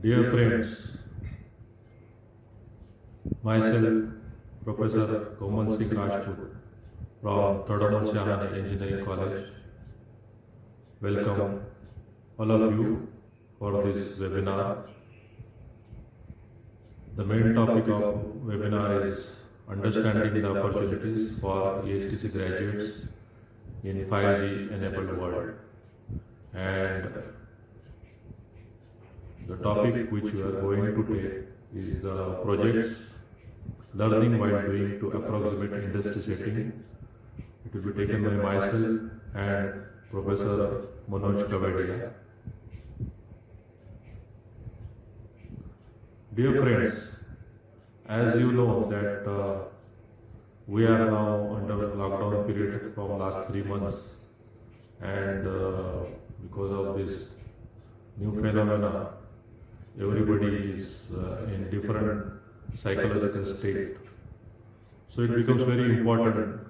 Dear friends, myself, Professor Komal Singh Rajput from Thodamol Shahani Engineering College, welcome all of you for this webinar. The main topic of webinar is understanding the opportunities for EHTC graduates in 5G enabled world. And the topic which we are going to take is the projects learning while doing to approximate industry setting. It will be taken by myself and Professor Manoj Kavadia. Dear friends, as you know that we are now under lockdown period from last 3 months, and because of this new phenomena, everybody is in different psychological state. So it becomes very important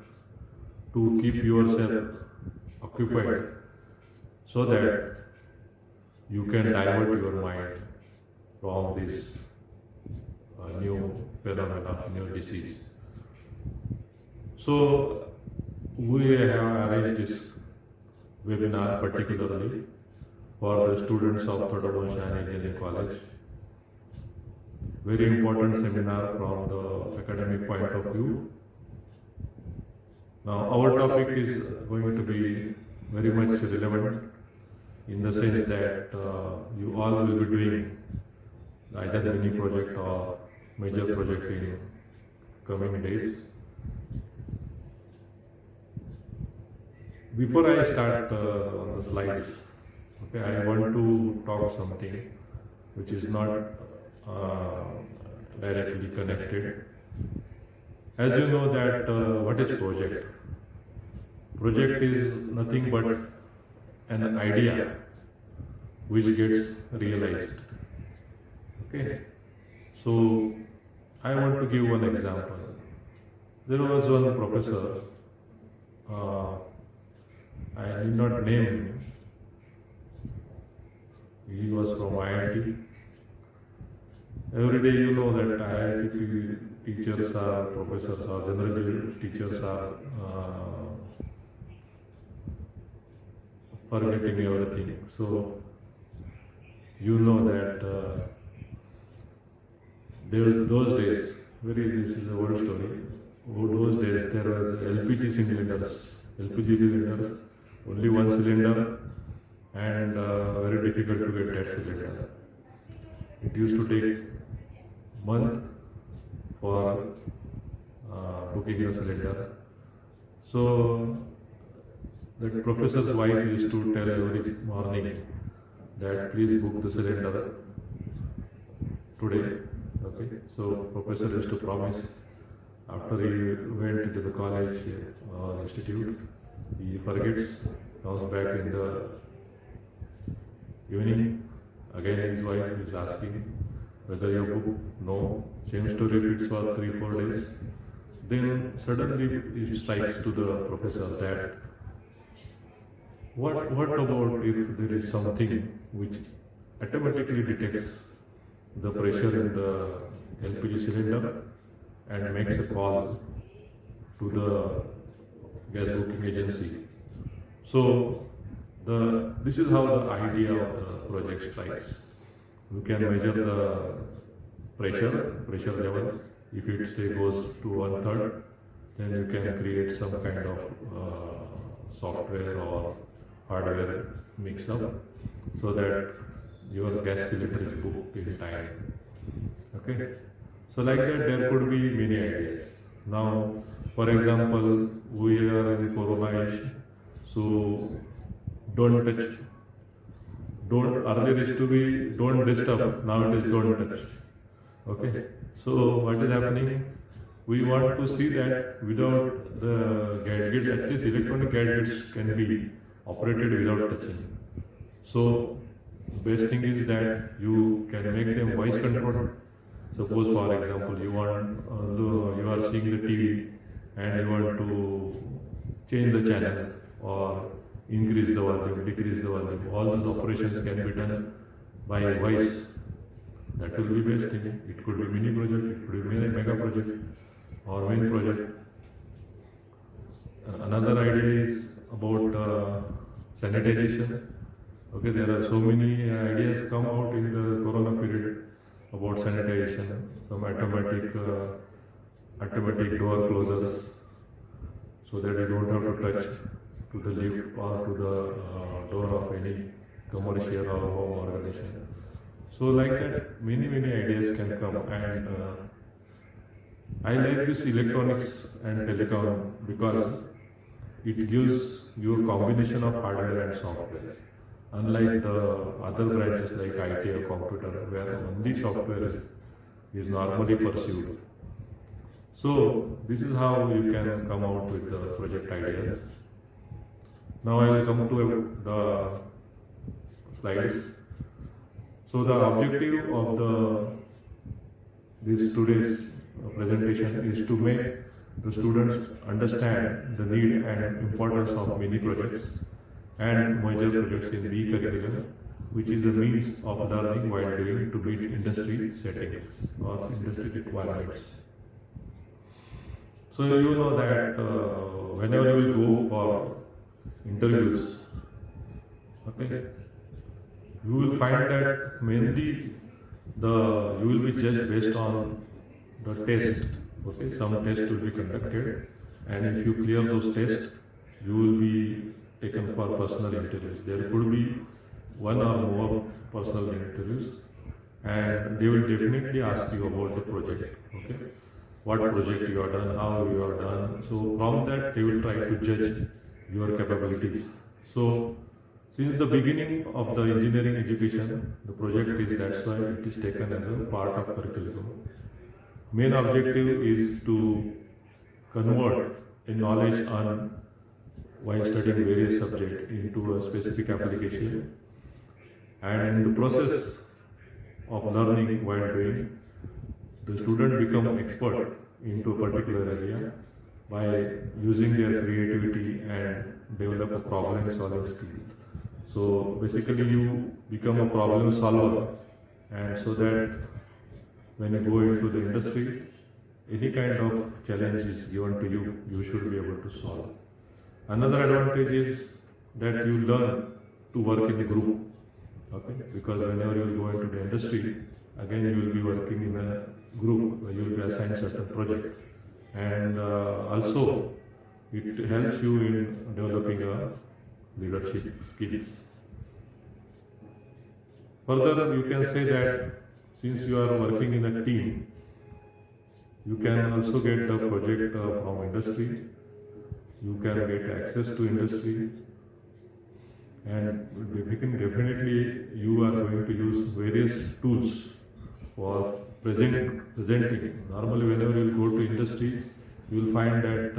to keep yourself occupied so that you can divert your mind from this new phenomena, new disease. So we have arranged this webinar particularly for the students of Thodamol Shahani Engineering College. Very important seminar from the academic point of view. Now our topic is going to be very much relevant in the sense that you all will be doing either mini project or major project in coming days. Before I start on the slides, okay, I want to talk something which is not directly connected. As you know that what is project? Project is nothing but an idea which gets realized. Okay, so I want to give one example. There was one professor. I did not name him. He was from IIT. Every day you know that IIT teachers are professors or generally teachers are forgetting everything. So you know that those days, this is an old story. Those days there was LPG cylinders, only one cylinder, and very difficult to get that cylinder. It used to take month for booking a cylinder. So the professor's wife used to tell every morning that please book the cylinder today. Okay, so professor used to promise. After he went into the college institute, he forgets, comes back in the evening. Again his wife is asking whether you booked. No. Same story repeats for 3-4 days. Then suddenly it strikes to the professor that what about if there is something which automatically detects the pressure in the LPG cylinder and makes a call to the gas booking agency. So this is how the idea of the project strikes. You can measure the pressure level. If it say goes to 1/3, then you can create some kind of software or hardware mix-up so that your gas cylinder is booked in time. Okay. So like that there could be many ideas. Now, for example, we are in Corona age, so don't touch. Earlier used to be don't disturb, now it is don't touch. Okay. So what is happening? We want to see that without the gadget, at least electronic gadgets can be operated without touching. So best thing is that you can make them voice controlled. Suppose, for example, you are seeing the TV and you want to change the channel or increase the volume, decrease the volume. All those operations can be done by voice. That will be best thing. It could be mini project, it could be mega project or main project. Another idea is about sanitization. Okay, there are so many ideas come out in the corona period about sanitization. Some automatic door closers, so that you don't have to touch to the lift or to the door of any commercial or home organization. So like that, many ideas can come, and I like this electronics and telecom because it gives you a combination of hardware and software. Unlike the other branches like IT or computer, where only software is normally pursued. So this is how you can come out with the project ideas. Now I will come to the slides. So the objective of this today's presentation is to make the students understand the need and importance of mini projects and major projects in the curriculum, which is a means of learning while doing to meet industry settings or industry requirements. So you know that whenever you go for interviews, okay, you will find that mainly you will be judged based on the test. Okay, some tests will be conducted, and if you clear those tests, you will be taken for personal interviews. There could be one or more personal interviews, and they will definitely ask you about the project. Okay, what project you have done, how you have done. So from that, they will try to judge your capabilities. So since the beginning of the engineering education, the project is, that's why it is taken as a part of curriculum. Main objective is to convert a knowledge on while studying various subjects into a specific application, and in the process of learning while doing, the student become expert into a particular area by using their creativity and develop a problem solving skill. So basically you become a problem solver, and so that when you go into the industry, any kind of challenge is given to you, you should be able to solve. Another advantage is that you learn to work in a group, okay? Because whenever you go into the industry, again you will be working in a group where you will be assigned certain project, and also it helps you in developing a leadership skills. Further, you can say that since you are working in a team, you can also get the project from industry, you can get access to industry, and definitely you are going to use various tools for presenting. Normally whenever you go to industry, you will find that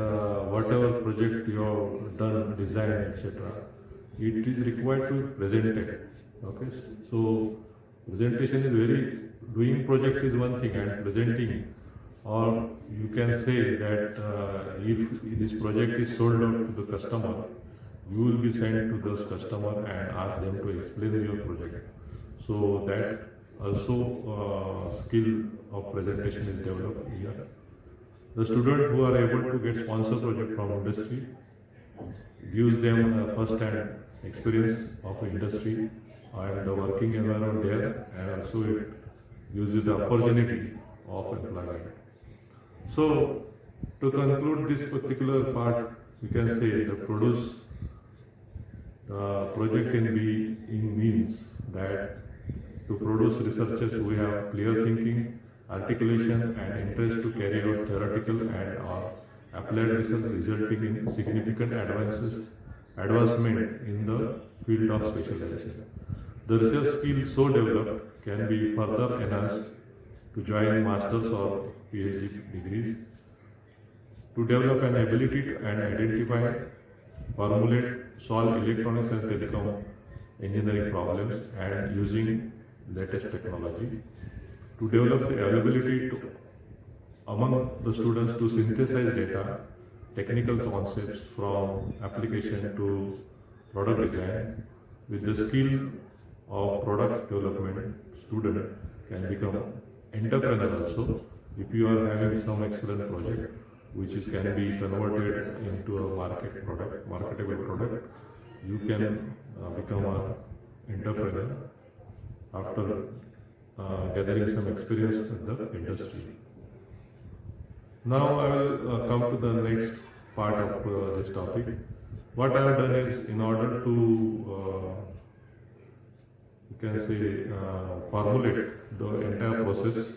whatever project you have done, design, etc., it is required to present it. Okay, so presentation is doing project is one thing, and presenting, or you can say that if this project is sold out to the customer, you will be sent to those customer and ask them to explain your project. So that also skill of presentation is developed here. The students who are able to get sponsor project from industry gives them a first-hand experience of industry and the working environment there, and also it gives you the opportunity of employment. So to conclude this particular part, we can say the project can be in means that to produce researchers who have clear thinking, articulation and interest to carry out theoretical and applied research, resulting in significant advancement in the field of specialization. The research skills so developed can be further enhanced to join masters or PhD degrees, to develop an ability to identify, formulate, solve electronics and telecom engineering problems and using latest technology, to develop the ability among the students to synthesize data, technical concepts from application to product design with the skill of product development student can become entrepreneur also. If you are having some excellent project which is can be converted into a marketable product, you can become an entrepreneur after gathering some experience in the industry. Now I will come to the next part of this topic. What I have done is, in order to you can say formulate the entire process,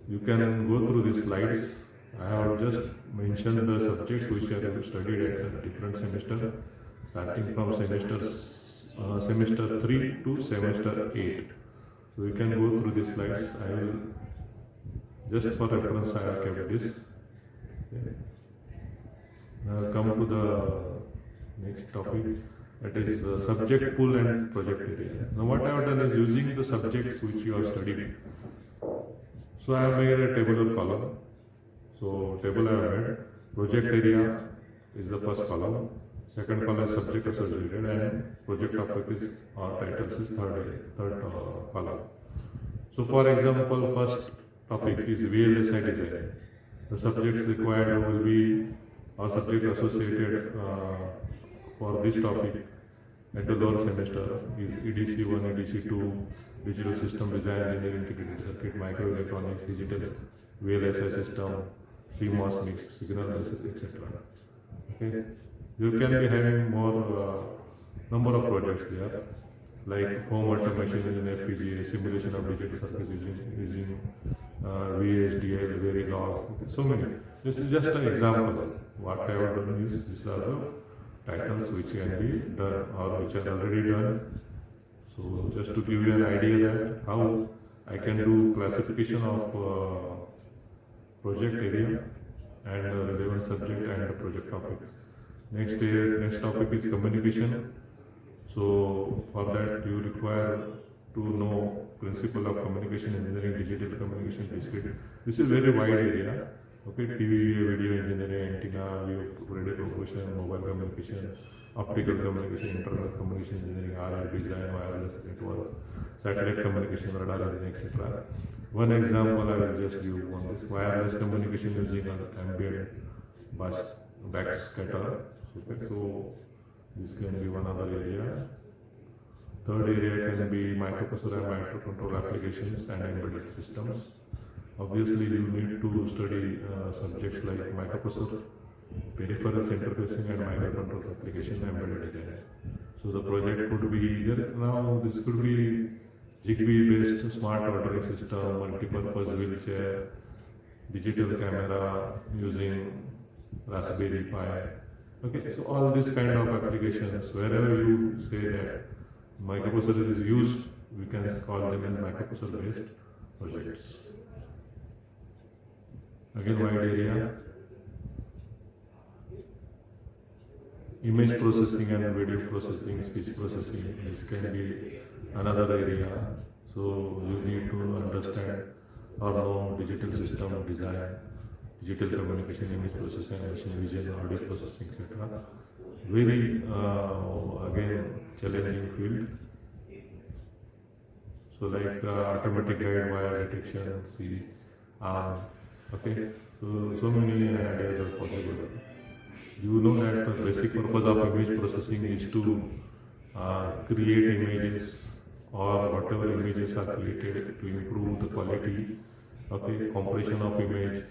you can go through these slides. I have just mentioned the subjects which I have studied at different semester, starting from semester 3 to semester 8. So you can go through these slides. I will just for reference I have kept this. Okay. Now come to the next topic, that is the subject pool and project area. Now what I have done is, using the subjects which you have studied, so I have made a tabular column. So table I have made, project area is the first column, second column is subject associated, and project topic is or titles is third column. So for example, first topic is VLSI design. The subjects required will be or subject associated for this topic at the lower semester is EDC1, EDC2, digital system design, engineering, integrated circuit, microelectronics, digital VLSI system, CMOS mixed signal analysis, etc. Okay, you can be having more number of projects there, like home automation in FPGA, simulation of digital circuits using VHDL, Verilog, so many. This is just an example. What I have done is, these are the titles which can be done or which are already done. So just to give you an idea that how I can do classification of project area and relevant subject and project topics. Next topic is communication. So for that you require to know principle of communication engineering, digital communication, discrete. This is very wide area. Okay, TV, video engineering, antenna, radio propagation, mobile communication, optical communication, internet communication engineering, RF design, wireless network, satellite communication, radar engineering, etc. One example I will just give on this: wireless communication using an ambient backscatter. Okay, so this can be one other area. Third area can be microprocessor and microcontroller applications and embedded systems. Obviously, you need to study subjects like microprocessor, peripherals interfacing, and microcontroller application and embedded design. So the project could be now. This could be Zigbee-based smart ordering system, multi-purpose wheelchair, digital camera using Raspberry Pi. Okay, so all these kind of applications, wherever you say that microprocessor is used, we can call them as microprocessor-based projects. Again, wide area. Image processing and video processing, speech processing, this can be another area. So you need to understand or know digital system design, digital communication, image processing, machine vision, audio processing, etc. Very again challenging field. So like automatic guide wire detection, okay. So many ideas are possible. You know that the basic purpose of image processing is to create images or whatever images are created to improve the quality, okay, compression of image,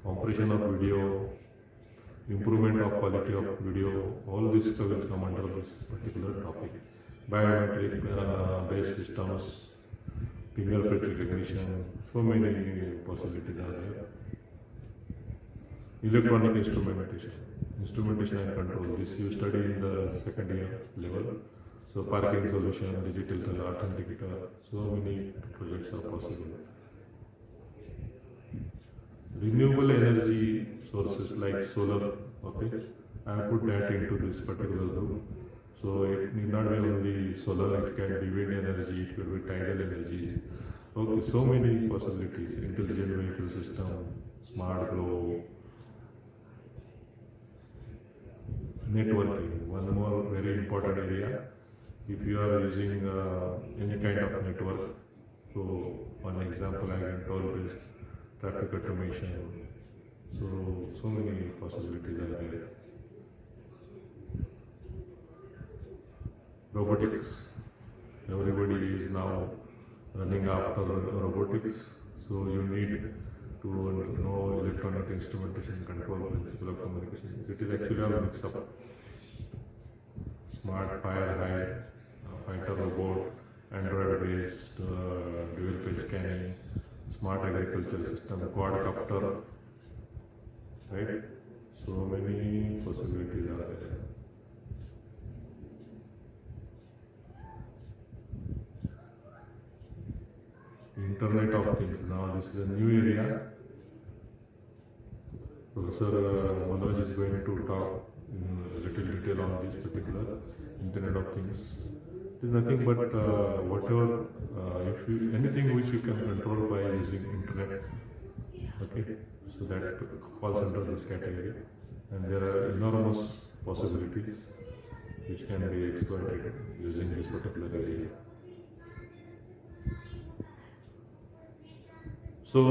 compression of video, improvement of quality of video. All this will come under this particular topic. Biometric based systems, fingerprint recognition, so many possibilities are there. Electronic instrumentation and control. This you study in the second year level. So parking solution, digital authenticator, so many projects are possible. Renewable energy sources like solar, okay, I have put that into this particular group. So it need not be only solar, it can be wind energy, it could be tidal energy. Okay, so many possibilities. Intelligent vehicle system, smart globe, networking. One more very important area if you are using any kind of network. So one example I can tell is traffic automation. So many possibilities are there. Robotics. Everybody is now running after robotics. So you need to know electronic instrumentation control, principle of communication. It is actually a mix-up. Smart fire fighter robot, Android-based dual page scanning, smart agriculture system, quadcopter, right? So many possibilities are there. Internet of Things. Now this is a new area. Professor Manoj is going to talk in little detail on this particular Internet of Things. It is nothing but whatever, anything which you can control by using Internet. Okay, so that falls under this category, and there are enormous possibilities which can be exploited using this particular area. So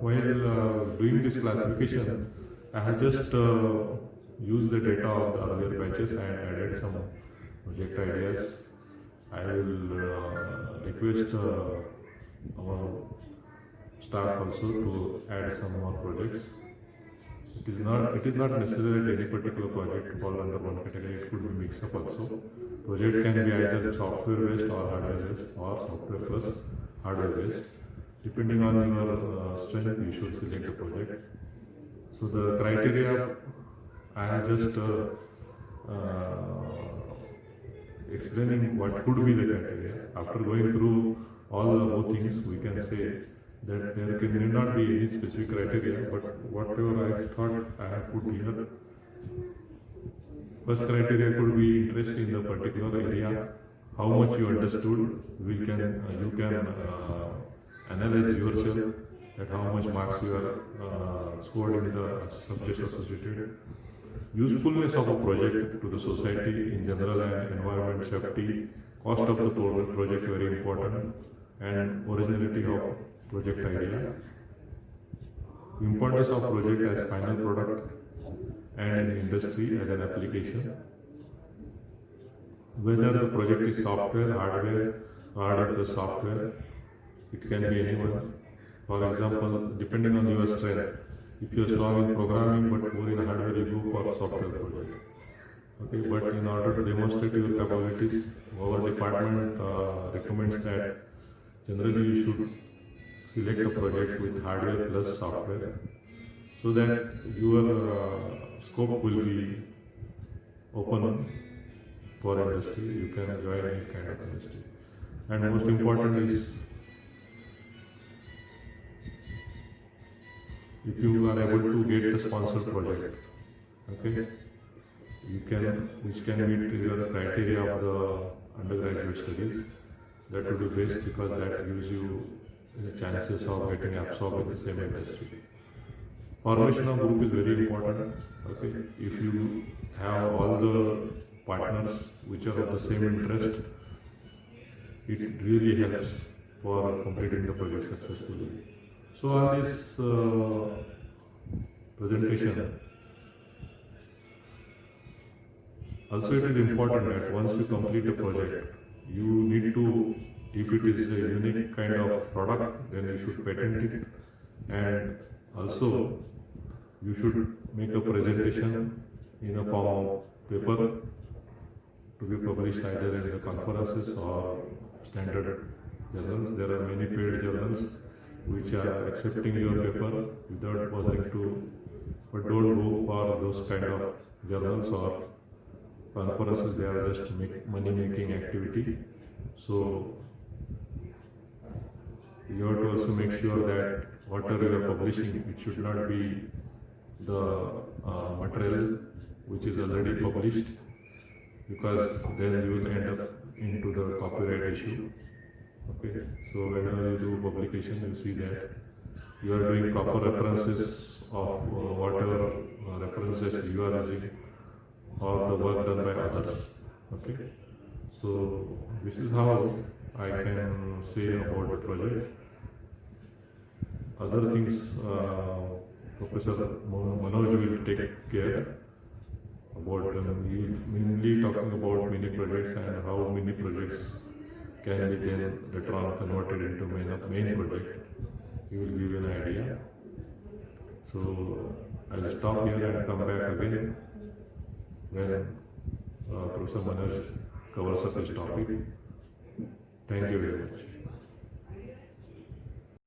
while doing this classification, I have just used the data of the earlier batches and added some project ideas. I will request our staff also to add some more projects. It is not necessarily any particular project fall under one category. It could be mixed up also. Project can be either software based or hardware based, or software plus hardware based. Depending on your strength, you should select a project. So the criteria, I have just explaining what could be the criteria. After going through all the above things, we can say that there need not be any specific criteria, but whatever I thought I have put here. First criteria could be interest in the particular area, how much you understood. You can analyze yourself that how much marks you are scored in the subjects associated. Usefulness of a project to the society in general and environment safety, cost of the project very important, and originality of project idea. Importance of project as final product and industry as an application. Whether the project is software, hardware, or the software, it can be anyone. For example, depending on your strength, if you are strong in programming but poor in hardware, you go for software project. Okay, but in order to demonstrate your capabilities, our department recommends that generally you should select a project with hardware plus software, so that your scope will be open for industry. You can join any kind of industry. And most important is, if you are able to get a sponsored project, okay, which can meet your criteria of the undergraduate studies, that would be best, because that gives you chances of getting absorbed in the same industry. Formation of group is very important. Okay, if you have all the partners which are of the same interest, it really helps for completing the project successfully. So on this presentation, also it is important that once you complete a project, you need to, if it is a unique kind of product, then you should patent it, and also you should make a presentation in a form of paper to be published either in the conferences or standard journals. There are many paid journals which are accepting your paper without bothering to, but don't go for those kind of journals or conferences. They are just money-making activity. So you have to also make sure that whatever you are publishing, it should not be the material which is already published, because then you will end up into the copyright issue. Okay, so whenever you do publication, you see that you are doing proper references of whatever references you are using or the work done by others. Okay, So this is how I can say about the project. Other things, Professor Manoj will take care about them. He will mainly talking about mini projects and how mini projects can be then later on converted into main project. He will give you an idea. So I'll stop here and come back again when Professor Manoj covers up this topic. Thank you very much.